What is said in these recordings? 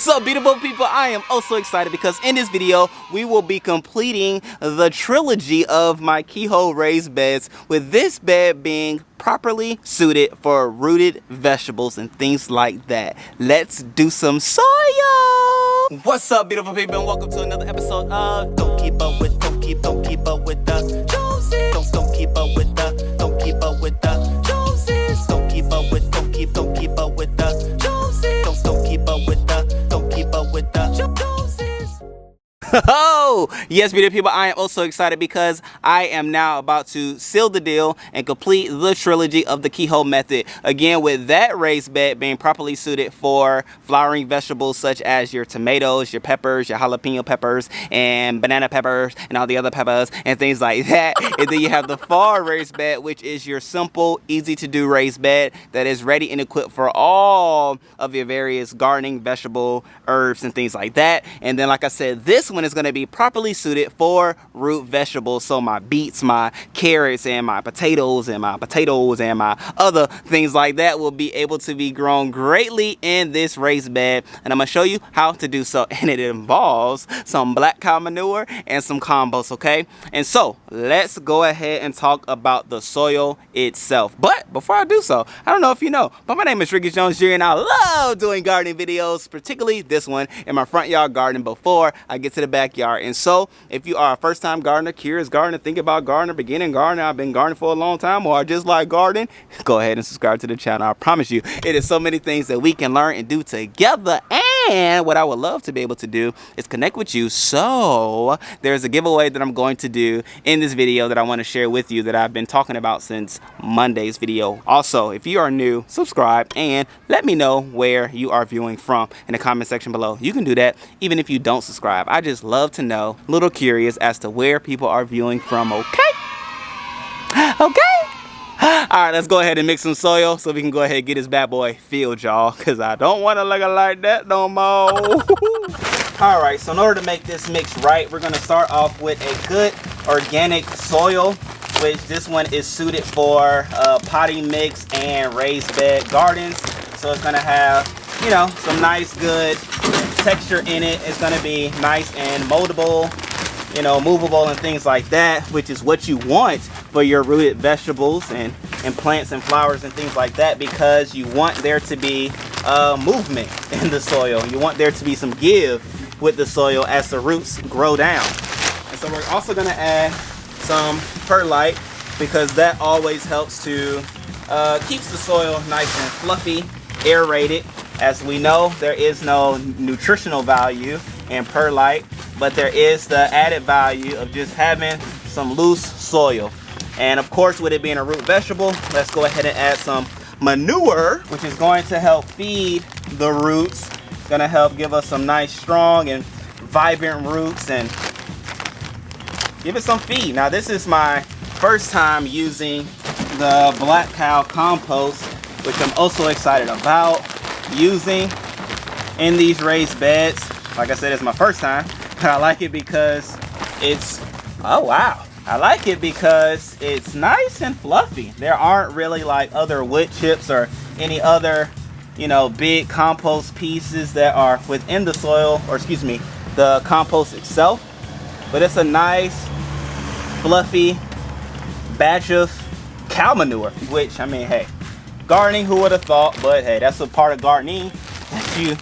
What's up, beautiful people? I am also excited because in this video we will be completing the trilogy of my Keyhole raised beds, with this bed being properly suited for rooted vegetables and things like that. Let's do some soil. What's up, beautiful people, and welcome to another episode of Don't Keep Up With the Joneses. Don't keep up with the Joneses. Don't keep up with the Joneses. Don't keep up with the Joneses. Don't keep up with the Joneses. Oh, yes, beautiful people, I am also excited because I am now about to seal the deal and complete the trilogy of the Keyhole method. Again, with that raised bed being properly suited for flowering vegetables such as your tomatoes, your peppers, your jalapeno peppers, and banana peppers, and all the other peppers, and things like that. And then you have the far raised bed, which is your simple, easy to do raised bed that is ready and equipped for all of your various gardening, vegetable, herbs, and things like that. And then, like I said, this one is going to be properly suited for root vegetables. So my beets, my carrots, and my potatoes, and my other things like that will be able to be grown greatly in this raised bed. And I'm going to show you how to do so. And it involves some black cow manure and some compost, okay? And so let's go ahead and talk about the soil itself. But before I do so, I don't know if you know, but my name is Ricky Jones Jr. and I love doing gardening videos, particularly this one in my front yard garden before I get to the backyard. And so if you are a first-time gardener, curious gardener, think about gardener, beginning gardener, I've been gardening for a long time, or I just like gardening, go ahead and subscribe to the channel. I promise you, it is so many things that we can learn and do together. And what I would love to be able to do is connect with you. So there's a giveaway that I'm going to do in this video that I want to share with you that I've been talking about since Monday's video. Also, if you are new, subscribe and let me know where you are viewing from in the comment section below. You can do that even if you don't subscribe. I just love to know, a little curious as to where people are viewing from, okay? Okay? Alright, let's go ahead and mix some soil so we can go ahead and get this bad boy filled, y'all, because I don't want to look like that no more. Alright, so in order to make this mix right, we're going to start off with a good organic soil, which this one is suited for potting mix and raised bed gardens. So it's going to have, you know, some nice good texture in it. It's going to be nice and moldable, you know, movable and things like that, which is what you want for your rooted vegetables and plants and flowers and things like that, because you want there to be movement in the soil. You want there to be some give with the soil as the roots grow down. And so we're also going to add some perlite, because that always helps to keeps the soil nice and fluffy, aerated. As we know, there is no nutritional value in perlite, but there is the added value of just having some loose soil. And of course, with it being a root vegetable, let's go ahead and add some manure, which is going to help feed the roots. It's going to help give us some nice, strong, and vibrant roots and give it some feed. Now, this is my first time using the black cow compost, which I'm also excited about using in these raised beds. Like I said, it's my first time, but I like it because it's, oh wow, I like it because it's nice and fluffy. There aren't really like other wood chips or any other, you know, big compost pieces that are within the soil, or excuse me, the compost itself. But it's a nice fluffy batch of cow manure, which, I mean, hey, gardening, who would have thought? But hey, that's a part of gardening, that you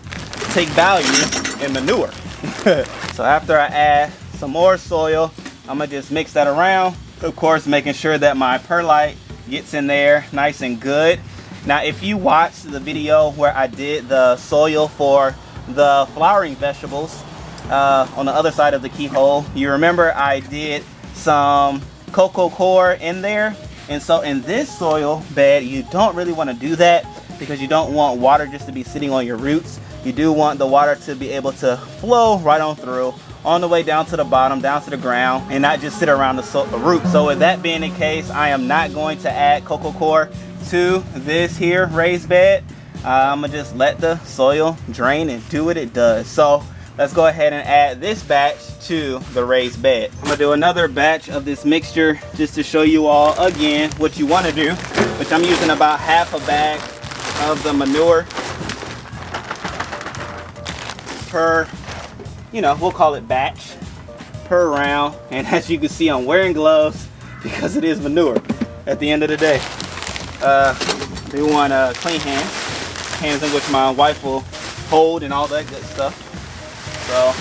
take value in manure. So after I add some more soil, I'm gonna just mix that around, of course making sure that my perlite gets in there nice and good. Now, if you watched the video where I did the soil for the flowering vegetables on the other side of the Keyhole, you remember I did some cocoa coir in there. And so in this soil bed, you don't really want to do that, because you don't want water just to be sitting on your roots. You do want the water to be able to flow right on through, on the way down to the bottom, down to the ground, and not just sit around the root. So with that being the case, I am not going to add cocoa coir to this here raised bed. I'm gonna just let the soil drain and do what it does. So let's go ahead and add this batch to the raised bed. I'm gonna do another batch of this mixture just to show you all again what you want to do, which I'm using about half a bag of the manure. per, you know, we'll call it batch, per round. And as you can see, I'm wearing gloves because it is manure at the end of the day. They want clean hands in which my wife will hold and all that good stuff. So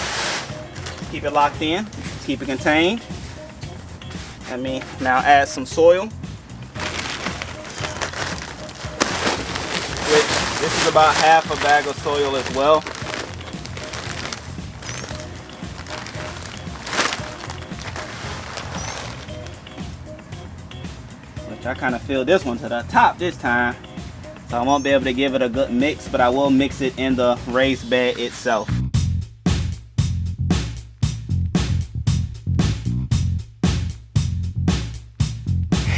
keep it locked in, keep it contained. Let me now add some soil, which this is about half a bag of soil as well. Which I kind of filled this one to the top this time. So I won't be able to give it a good mix, but I will mix it in the raised bed itself.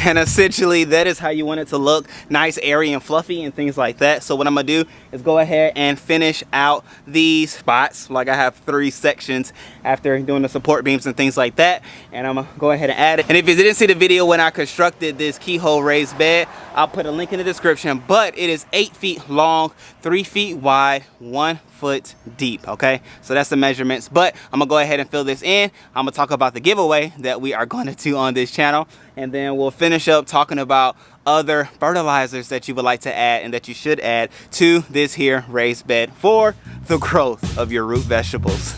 And essentially that is how you want it to look, nice, airy, and fluffy and things like that. So what I'm gonna do is go ahead and finish out these spots. Like I have 3 sections after doing the support beams and things like that. And I'm gonna go ahead and add it. And if you didn't see the video when I constructed this keyhole raised bed, I'll put a link in the description. But it is 8 feet long, 3 feet wide, 1 foot deep. Okay, so that's the measurements. But I'm gonna go ahead and fill this in. I'm gonna talk about the giveaway that we are going to do on this channel, and then we'll finish up talking about other fertilizers that you would like to add and that you should add to this here raised bed for the growth of your root vegetables.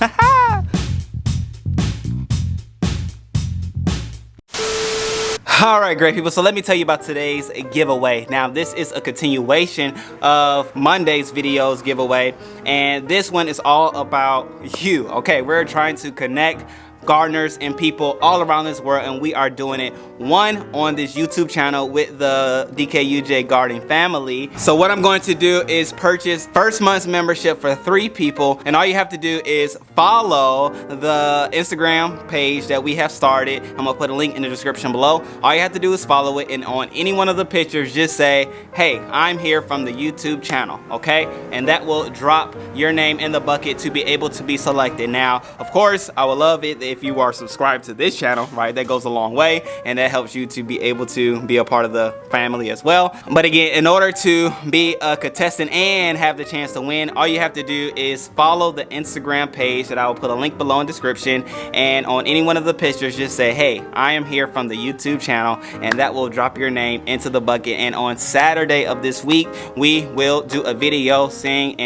All right, great people, so let me tell you about today's giveaway. Now, this is a continuation of Monday's videos giveaway, and this one is all about you. Okay, we're trying to connect gardeners and people all around this world, and we are doing it on this YouTube channel with the DKUJ gardening family. So what I'm going to do is purchase first month's membership for 3 people, and all you have to do is follow the Instagram page that we have started. I'm gonna put a link in the description below. All you have to do is follow it, and on any one of the pictures just say, hey, I'm here from the YouTube channel, okay? And that will drop your name in the bucket to be able to be selected. Now, of course, I would love it if you are subscribed to this channel, right? That goes a long way, and that helps you to be able to be a part of the family as well. But again, in order to be a contestant and have the chance to win, all you have to do is follow the Instagram page that I will put a link below in the description, and on any one of the pictures just say, hey, I am here from the YouTube channel, and that will drop your name into the bucket. And on Saturday of this week, we will do a video saying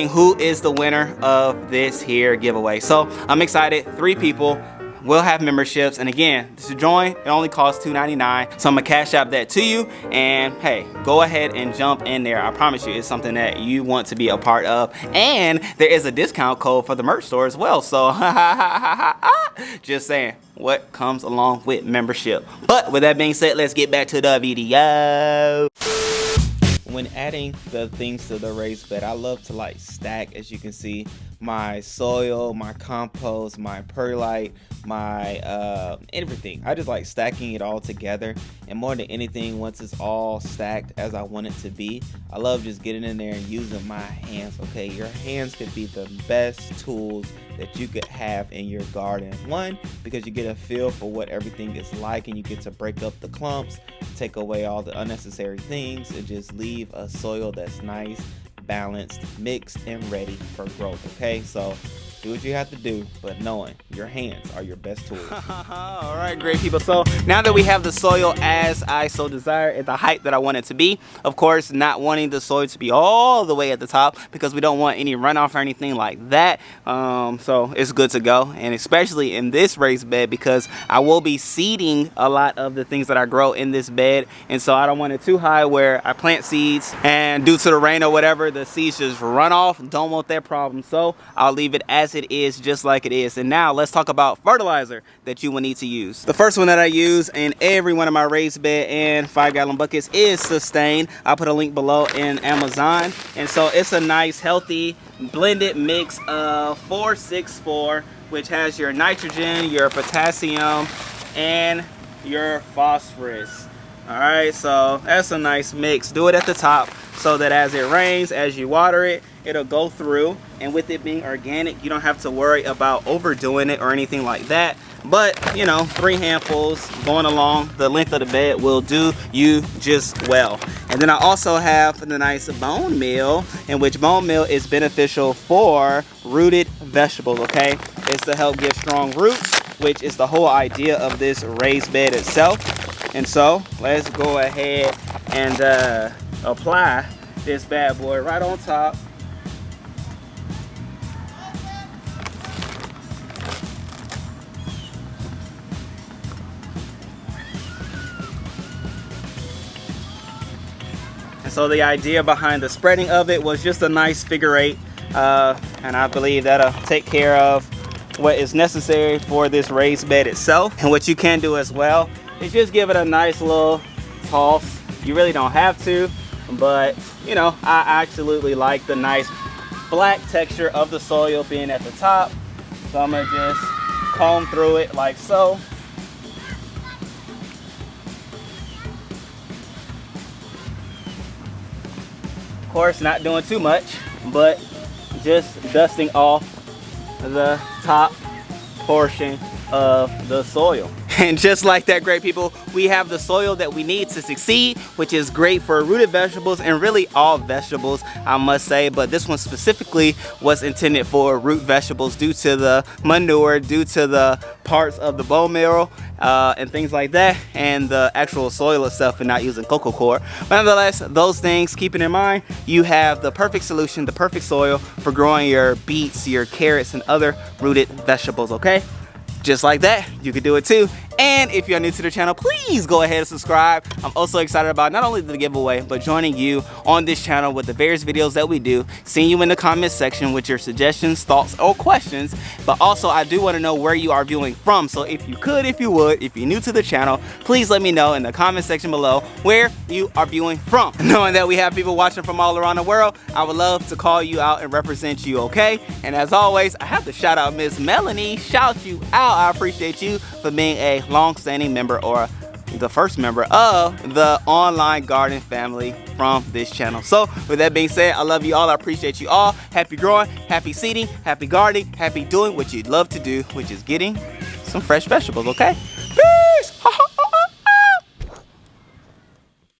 who is the winner of this here giveaway. So I'm excited. 3 people will have memberships, and again, to join it only costs $2.99. So I'm gonna cash out that to you, and hey, go ahead and jump in there. I promise you it's something that you want to be a part of, and there is a discount code for the merch store as well. So just saying, what comes along with membership. But with that being said, let's get back to the video. When adding the things to the raised bed, I love to like stack, as you can see, my soil, my compost, my perlite, my everything. I just like stacking it all together, and more than anything, once it's all stacked as I want it to be, I love just getting in there and using my hands. Okay, your hands could be the best tools that you could have in your garden. One, because you get a feel for what everything is like, and you get to break up the clumps, take away all the unnecessary things, and just leave a soil that's nice, balanced, mixed, and ready for growth. Okay, so do what you have to do, but knowing your hands are your best tool. All right, great people. So now that we have the soil as I so desire, at the height that I want it to be, of course, not wanting the soil to be all the way at the top because we don't want any runoff or anything like that. So it's good to go, and especially in this raised bed because I will be seeding a lot of the things that I grow in this bed, and so I don't want it too high where I plant seeds and due to the rain or whatever, the seeds just run off. Don't want that problem, so I'll leave it as it is, just like it is. And now let's talk about fertilizer that you will need to use. The first one that I use in every one of my raised bed and 5-gallon buckets is Sustain. I'll put a link below in Amazon, and so it's a nice healthy blended mix of 4-6-4, which has your nitrogen, your potassium, and your phosphorus. All right, so that's a nice mix. Do it at the top so that as it rains, as you water it, it'll go through. And with it being organic, you don't have to worry about overdoing it or anything like that. but you know, 3 handfuls going along the length of the bed will do you just well. And then I also have the nice bone meal, in which bone meal is beneficial for rooted vegetables, okay? It's to help give strong roots, which is the whole idea of this raised bed itself. And so let's go ahead and apply this bad boy right on top. And so the idea behind the spreading of it was just a nice figure 8, and I believe that'll take care of what is necessary for this raised bed itself. And what you can do as well is just give it a nice little toss. You really don't have to, but you know, I absolutely like the nice black texture of the soil being at the top. So I'm gonna just comb through it like so. Of course, not doing too much, but just dusting off the top portion of the soil. And just like that, great people, we have the soil that we need to succeed, which is great for rooted vegetables and really all vegetables, I must say. But this one specifically was intended for root vegetables due to the manure, due to the parts of the bone marrow and things like that, and the actual soil itself, and not using cocoa coir. But nonetheless, those things, keeping in mind, you have the perfect solution, the perfect soil for growing your beets, your carrots, and other rooted vegetables, okay? Just like that, you can do it too. And if you're new to the channel, please go ahead and subscribe. I'm also excited about not only the giveaway, but joining you on this channel with the various videos that we do, seeing you in the comment section with your suggestions, thoughts, or questions. But also, I do want to know where you are viewing from. So if you could, if you would, if you're new to the channel, please let me know in the comment section below where you are viewing from. Knowing that we have people watching from all around the world, I would love to call you out and represent you, okay? And as always, I have to shout out Miss Melanie. Shout you out. I appreciate you for being a long-standing member, or the first member of the online garden family from this channel. So with that being said, I love you all. I appreciate you all. Happy growing, happy seeding, happy gardening, happy doing what you love to do, which is getting some fresh vegetables, okay?